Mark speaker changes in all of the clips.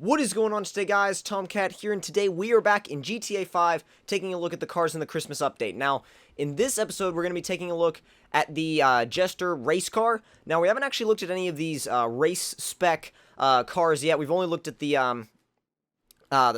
Speaker 1: What is going on today, guys? Tomcat here, and today we are back in GTA 5 taking a look at the cars in the Christmas update. Now, in this episode, we're going to be taking a look at the Jester race car. Now, we haven't actually looked at any of these race spec cars yet. We've only looked at the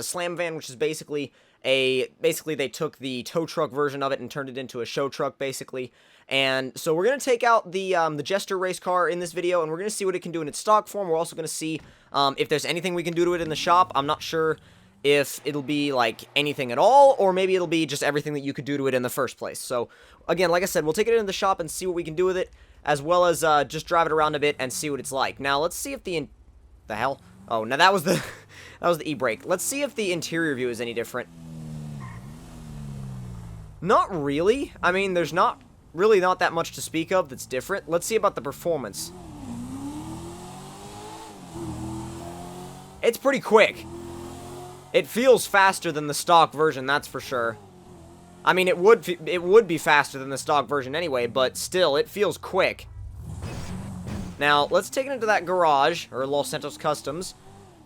Speaker 1: Slam Van, which is basically they took the tow truck version of it and turned it into a show truck, basically. And so we're going to take out the Jester race car in this video, and we're going to see what it can do in its stock form. We're also going to see if there's anything we can do to it in the shop. I'm not sure if it'll be, like, anything at all, or maybe it'll be just everything that you could do to it in the first place. So, again, like I said, we'll take it in the shop and see what we can do with it, as well as just drive it around a bit and see what it's like. Now, let's see if the hell? Oh, now that was the that was the e-brake. Let's see if the interior view is any different. Not really. I mean, there's really not that much to speak of that's different. Let's see about the performance. It's pretty quick. It feels faster than the stock version, that's for sure. I mean, it would be faster than the stock version anyway, but still, it feels quick. Now, let's take it into that garage, or Los Santos Customs,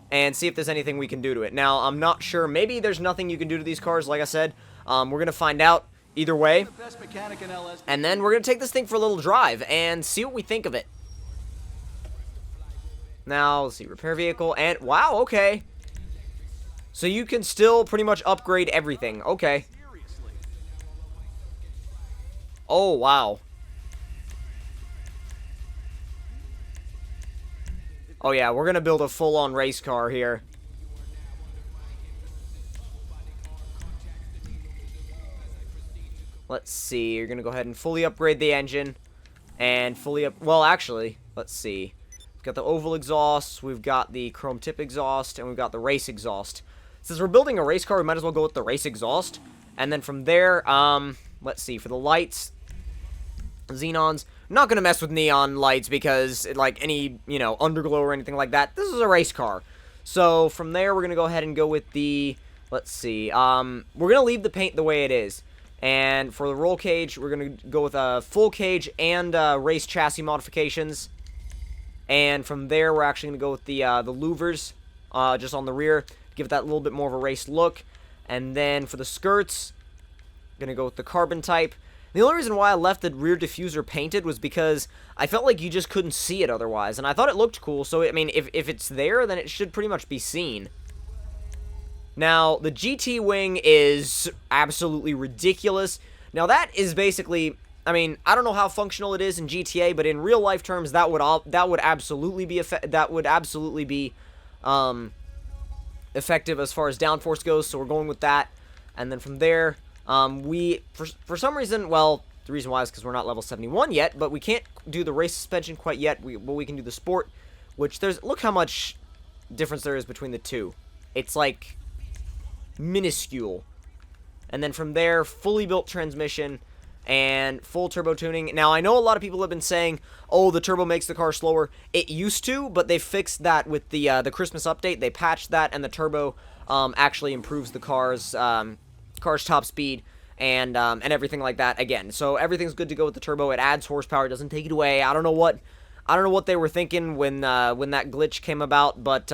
Speaker 1: and see if there's anything we can do to it. Now, I'm not sure. Maybe there's nothing you can do to these cars, like I said. We're going to find out either way. And then we're going to take this thing for a little drive and see what we think of it. Now, let's see. Repair vehicle. And, wow, okay. So you can still pretty much upgrade everything. Okay. Oh, wow. Oh, yeah, we're going to build a full-on race car here. Let's see. You're going to go ahead and fully upgrade the engine. And well, actually, let's see. We've got the oval exhaust. We've got the chrome tip exhaust. And we've got the race exhaust. Since we're building a race car, we might as well go with the race exhaust. And then from there, let's see. For the lights, xenons. I'm not going to mess with neon lights because, like, any, underglow or anything like that. This is a race car. So, from there, we're going to go ahead and go with the, let's see. We're going to leave the paint the way it is. And for the roll cage, we're going to go with a full cage and race chassis modifications. And from there, we're actually going to go with the louvers just on the rear. Give it that little bit more of a race look. And then for the skirts, going to go with the carbon type. The only reason why I left the rear diffuser painted was because I felt like you just couldn't see it otherwise. And I thought it looked cool, so, I mean, if it's there, then it should pretty much be seen. Now, the GT wing is absolutely ridiculous. Now, that is basically, I mean, I don't know how functional it is in GTA, but in real life terms, that would absolutely be effective as far as downforce goes. So we're going with that, and then from there, for some reason, well, the reason why is because we're not level 71 yet, but we can't do the race suspension quite yet. But we can do the sport, which look how much difference there is between the two. It's like minuscule. And then from there, fully built transmission and full turbo tuning. Now, I know a lot of people have been saying, oh, the turbo makes the car slower. It used to, but they fixed that with the Christmas update. They patched that, and the turbo actually improves the car's top speed and everything like that again. So everything's good to go with the turbo. It adds horsepower, it doesn't take it away. I don't know what they were thinking when that glitch came about, but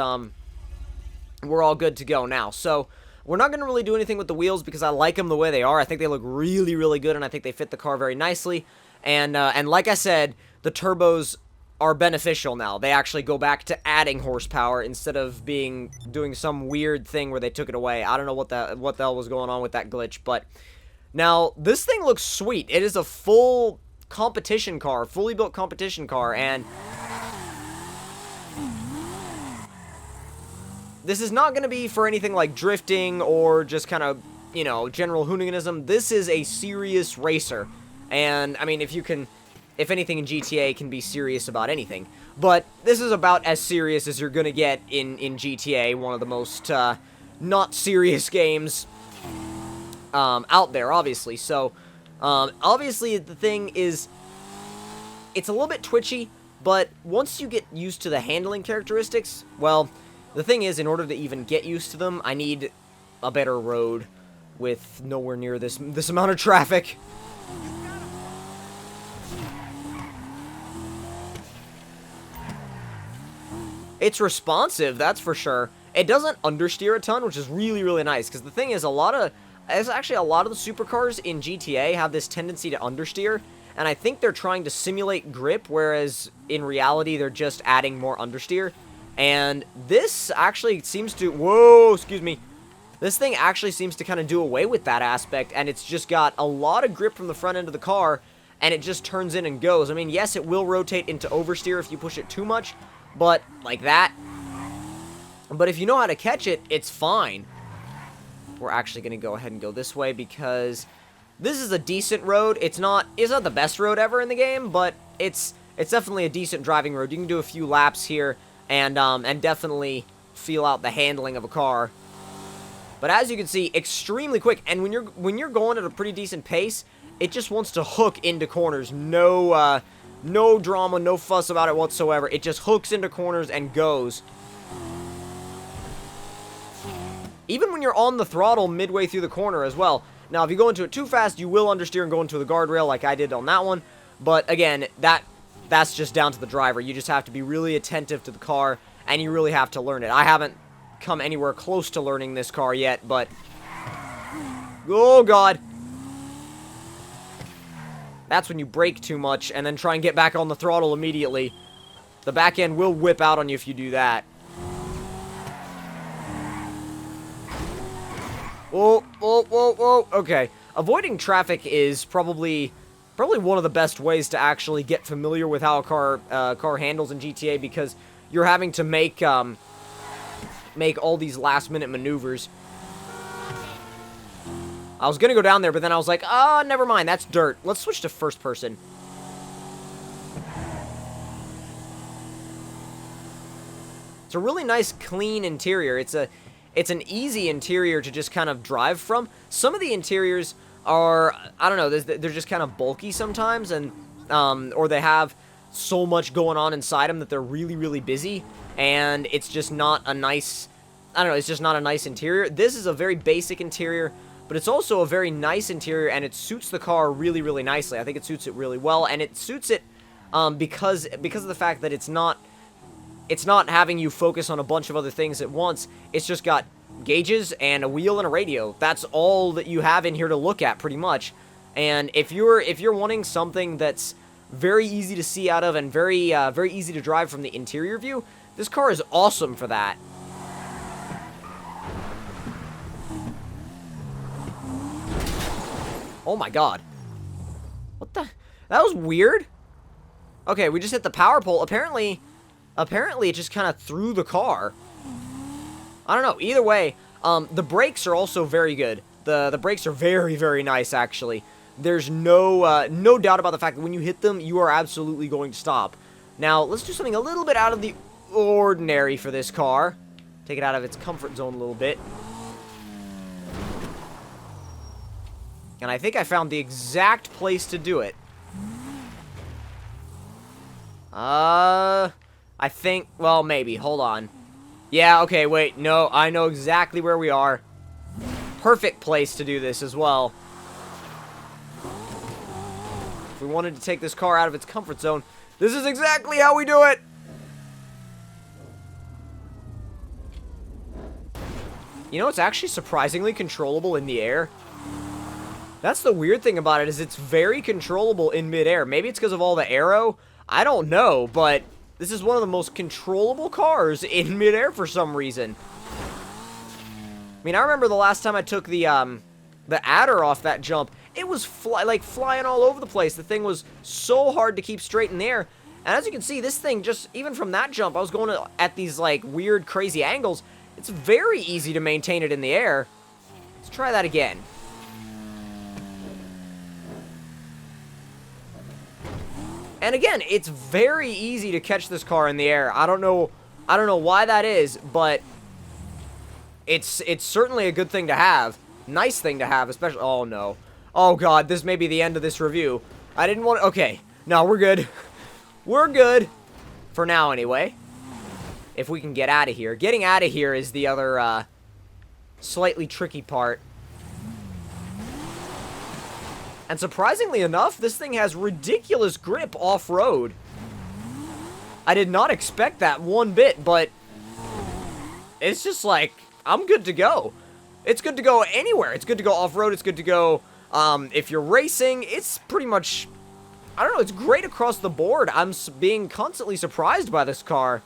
Speaker 1: we're all good to go now. So we're not going to really do anything with the wheels because I like them the way they are. I think they look really, really good, and I think they fit the car very nicely. And like I said, the turbos are beneficial now. They actually go back to adding horsepower instead of doing some weird thing where they took it away. I don't know what the hell was going on with that glitch, but now this thing looks sweet. It is a full competition car, fully built competition car, and this is not going to be for anything like drifting or just kind of, general hooliganism. This is a serious racer. And, I mean, if anything in GTA can be serious about anything. But this is about as serious as you're going to get in GTA, one of the most not serious games out there, obviously. So, obviously, the thing is, it's a little bit twitchy, but once you get used to the handling characteristics, well, the thing is, in order to even get used to them, I need a better road with nowhere near this amount of traffic. It's responsive, that's for sure. It doesn't understeer a ton, which is really, really nice, because the thing is, a lot of the supercars in GTA have this tendency to understeer, and I think they're trying to simulate grip, whereas in reality, they're just adding more understeer. And this actually seems to... Whoa, excuse me. This thing actually seems to kind of do away with that aspect, and it's just got a lot of grip from the front end of the car, and it just turns in and goes. I mean, yes, it will rotate into oversteer if you push it too much, but like that. But if you know how to catch it, it's fine. We're actually going to go ahead and go this way because this is a decent road. It's not the best road ever in the game, but it's definitely a decent driving road. You can do a few laps here and definitely feel out the handling of a car. But as you can see, extremely quick, and when you're going at a pretty decent pace, it just wants to hook into corners. No drama, no fuss about it whatsoever. It just hooks into corners and goes. Even when you're on the throttle midway through the corner as well. Now, if you go into it too fast, you will understeer and go into the guardrail like I did on that one. But again, that's just down to the driver. You just have to be really attentive to the car, and you really have to learn it. I haven't come anywhere close to learning this car yet, but... Oh, God. That's when you brake too much and then try and get back on the throttle immediately. The back end will whip out on you if you do that. Whoa, whoa, whoa, whoa. Okay. Avoiding traffic is probably one of the best ways to actually get familiar with how a car handles in GTA, because you're having to make all these last-minute maneuvers. I was gonna go down there, but then I was like, oh, never mind, that's dirt. Let's switch to first person. It's a really nice, clean interior. It's an easy interior to just kind of drive from. Some of the interiors are, I don't know, they're just kind of bulky sometimes, and or they have so much going on inside them that they're really, really busy, and it's just not a nice, I don't know, it's just not a nice interior. This is a very basic interior, but it's also a very nice interior, and it suits the car really, really nicely. I think it suits it really well, and it suits it because of the fact that it's not having you focus on a bunch of other things at once. It's just got gauges and a wheel and a radio. That's all that you have in here to look at, pretty much. And if you're wanting something that's very easy to see out of and very easy to drive from the interior view, this car is awesome for that. Oh my god. What the? That was weird. Okay, we just hit the power pole. Apparently it just kind of threw the car. I don't know. Either way, the brakes are also very good. The brakes are very, very nice, actually. There's no doubt about the fact that when you hit them, you are absolutely going to stop. Now, let's do something a little bit out of the ordinary for this car. Take it out of its comfort zone a little bit. And I think I found the exact place to do it. I think, well, maybe. Hold on. Yeah, okay, wait. No, I know exactly where we are. Perfect place to do this as well. If we wanted to take this car out of its comfort zone, this is exactly how we do it! You know, it's actually surprisingly controllable in the air. That's the weird thing about it, is it's very controllable in midair. Maybe it's because of all the aero. I don't know, but this is one of the most controllable cars in midair for some reason. I mean, I remember the last time I took the adder off that jump, it was flying all over the place. The thing was so hard to keep straight in the air. And as you can see, this thing, just even from that jump, I was going at these, like, weird, crazy angles. It's very easy to maintain it in the air. Let's try that again. And again, it's very easy to catch this car in the air. I don't know why that is, but it's certainly a good thing to have. Nice thing to have, especially... Oh, no. Oh, God, this may be the end of this review. I didn't want... Okay. No, we're good. We're good. For now, anyway. If we can get out of here. Getting out of here is the other, slightly tricky part. And surprisingly enough, this thing has ridiculous grip off-road. I did not expect that one bit, but it's just like, I'm good to go. It's good to go anywhere. It's good to go off-road. It's good to go, if you're racing. It's pretty much, I don't know, it's great across the board. I'm being constantly surprised by this car.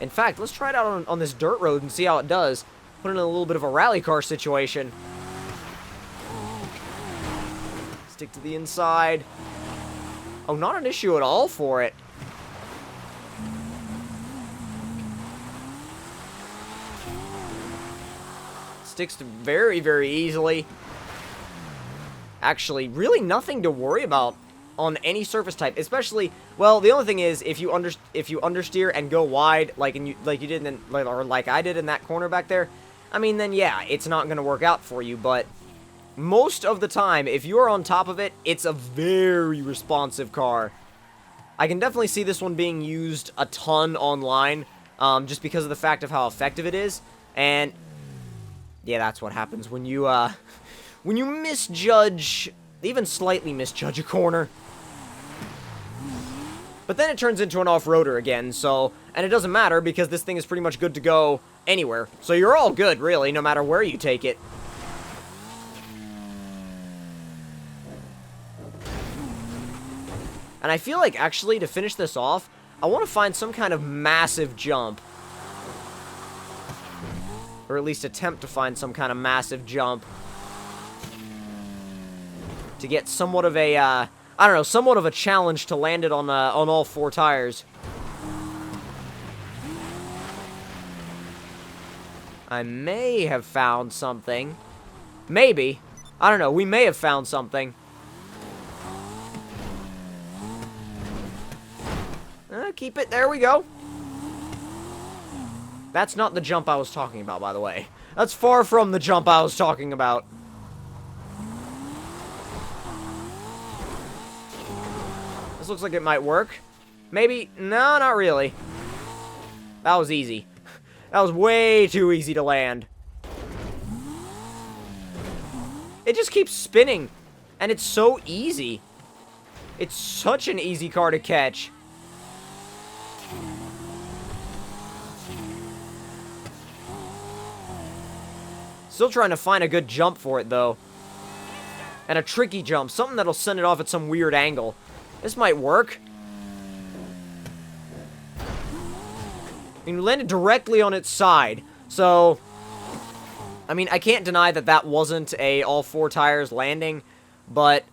Speaker 1: In fact, let's try it out on this dirt road and see how it does. Put it in a little bit of a rally car situation. Stick to the inside. Oh, not an issue at all for it. Sticks to very, very easily. Actually, really nothing to worry about on any surface type, especially, well, the only thing is if you understeer and go wide like you did in, or like I did in that corner back there, I mean, then yeah, it's not going to work out for you. But most of the time, if you are on top of it, it's a very responsive car. I can definitely see this one being used a ton online, just because of the fact of how effective it is. And yeah, that's what happens when you misjudge, even slightly misjudge a corner. But then it turns into an off-roader again, so, and it doesn't matter because this thing is pretty much good to go anywhere. So you're all good, really, no matter where you take it. And I feel like, actually, to finish this off, I want to find some kind of massive jump. Or at least attempt to find some kind of massive jump. To get somewhat of a, I don't know, somewhat of a challenge to land it on all 4 tires. I may have found something. Maybe. I don't know, we may have found something. Keep it, there we go. That's not the jump I was talking about, by the way. That's far from the jump I was talking about. This looks like it might work. Maybe? No, not really. That was easy. That was way too easy to land. It just keeps spinning. And it's so easy. It's such an easy car to catch. Still trying to find a good jump for it, though. And a tricky jump. Something that'll send it off at some weird angle. This might work. I mean, we landed directly on its side. So, I mean, I can't deny that that wasn't a all 4 tires landing. But,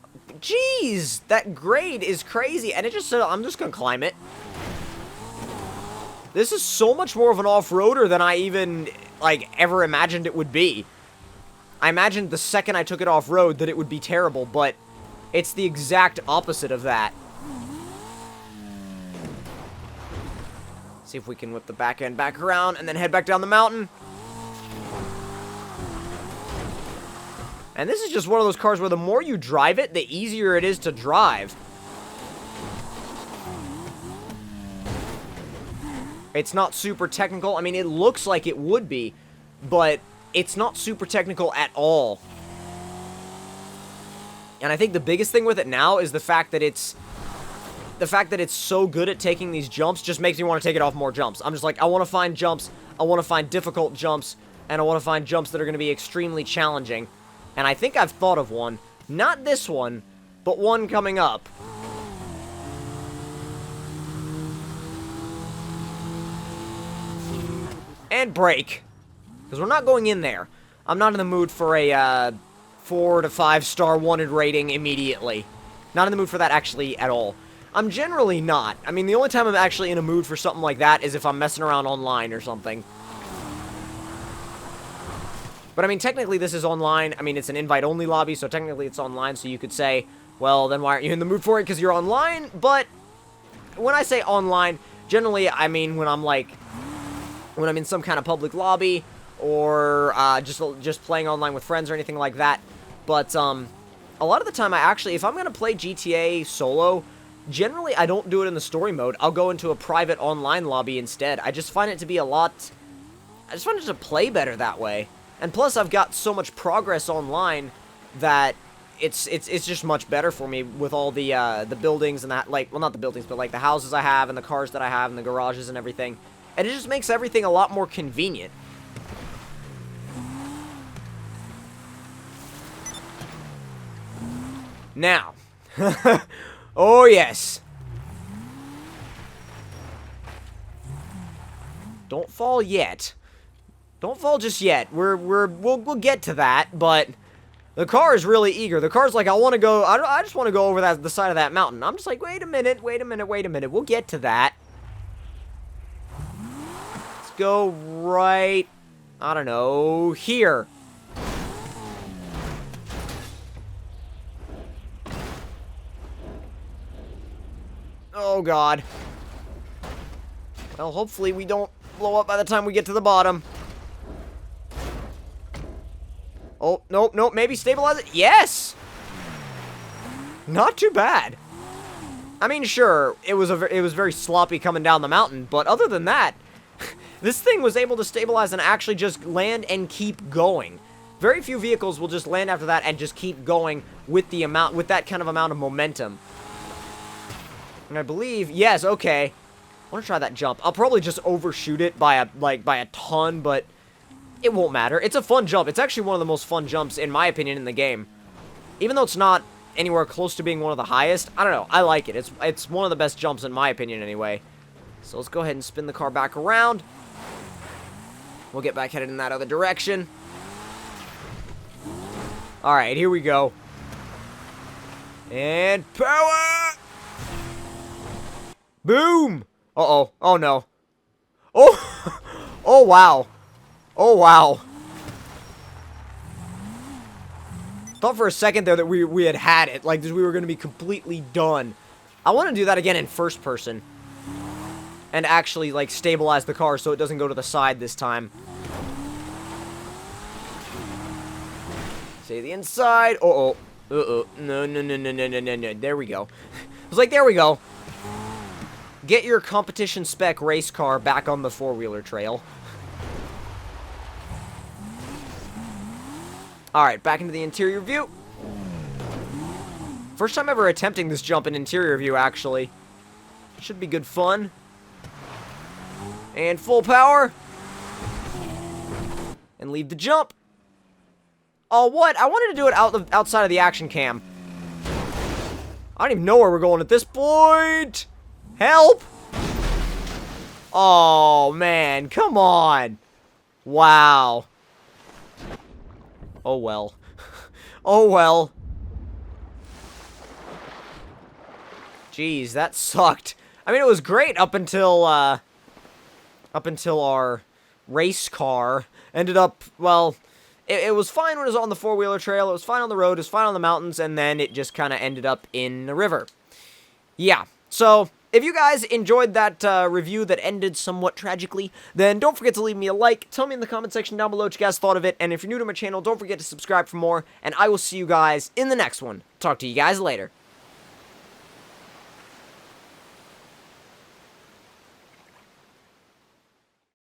Speaker 1: geez, that grade is crazy. And it just said, I'm just going to climb it. This is so much more of an off-roader than I even, like, ever imagined it would be. I imagined the second I took it off-road that it would be terrible, but it's the exact opposite of that. See if we can whip the back end back around and then head back down the mountain. And this is just one of those cars where the more you drive it, the easier it is to drive. It's not super technical. I mean, it looks like it would be, but it's not super technical at all. And I think the biggest thing with it now is the fact that it's so good at taking these jumps just makes me want to take it off more jumps. I'm just like, I want to find jumps, I want to find difficult jumps, and I want to find jumps that are going to be extremely challenging. And I think I've thought of one. Not this one, but one coming up. And brake. Because we're not going in there. I'm not in the mood for a 4 to 5 star wanted rating immediately. Not in the mood for that actually at all. I'm generally not. I mean, the only time I'm actually in a mood for something like that is if I'm messing around online or something. But I mean, technically this is online. I mean, it's an invite-only lobby, so technically it's online, so you could say, well, then why aren't you in the mood for it? Because you're online? But when I say online, generally I mean when I'm in some kind of public lobby, or just playing online with friends or anything like that. But a lot of the time I actually, if I'm going to play GTA solo, generally I don't do it in the story mode. I'll go into a private online lobby instead. I just find it to be I just find it to play better that way. And plus I've got so much progress online that it's just much better for me with all the buildings and that, like, well, not the buildings, but like the houses I have and the cars that I have and the garages and everything. And it just makes everything a lot more convenient. Now. Oh, yes. Don't fall yet. Don't fall just yet. We'll get to that, but the car is really eager. The car's like, I want to go, I just want to go over the side of that mountain. I'm just like, wait a minute. We'll get to that. Let's go right, I don't know, here. Oh, God. Well, hopefully we don't blow up by the time we get to the bottom. Oh, nope, maybe stabilize it. Yes! Not too bad. I mean, sure, it was very sloppy coming down the mountain, but other than that, this thing was able to stabilize and actually just land and keep going. Very few vehicles will just land after that and just keep going with that kind of amount of momentum. And I believe, yes, okay. I want to try that jump. I'll probably just overshoot it by a ton, but it won't matter. It's a fun jump. It's actually one of the most fun jumps, in my opinion, in the game. Even though it's not anywhere close to being one of the highest, I don't know. I like it. It's one of the best jumps, in my opinion, anyway. So let's go ahead and spin the car back around. We'll get back headed in that other direction. Alright, here we go. And power! Boom! Uh-oh. Oh, no. Oh! Oh, wow. Oh, wow. Thought for a second there that we had it. Like, we were going to be completely done. I want to do that again in first person. And actually, like, stabilize the car so it doesn't go to the side this time. See the inside. Uh-oh. Uh-oh. No. There we go. I was like, there we go. Get your competition spec race car back on the four-wheeler trail. Alright, back into the interior view. First time ever attempting this jump in interior view, actually. Should be good fun. And full power. And leave the jump. Oh, what? I wanted to do it outside of the action cam. I don't even know where we're going at this point. Help! Oh, man. Come on. Wow. Oh, well. Oh, well. Jeez, that sucked. I mean, it was great up until our race car ended up, well, it was fine when it was on the four-wheeler trail, it was fine on the road, it was fine on the mountains, and then it just kind of ended up in the river. Yeah, so if you guys enjoyed that review that ended somewhat tragically, then don't forget to leave me a like, tell me in the comment section down below what you guys thought of it, and if you're new to my channel, don't forget to subscribe for more, and I will see you guys in the next one. Talk to you guys later.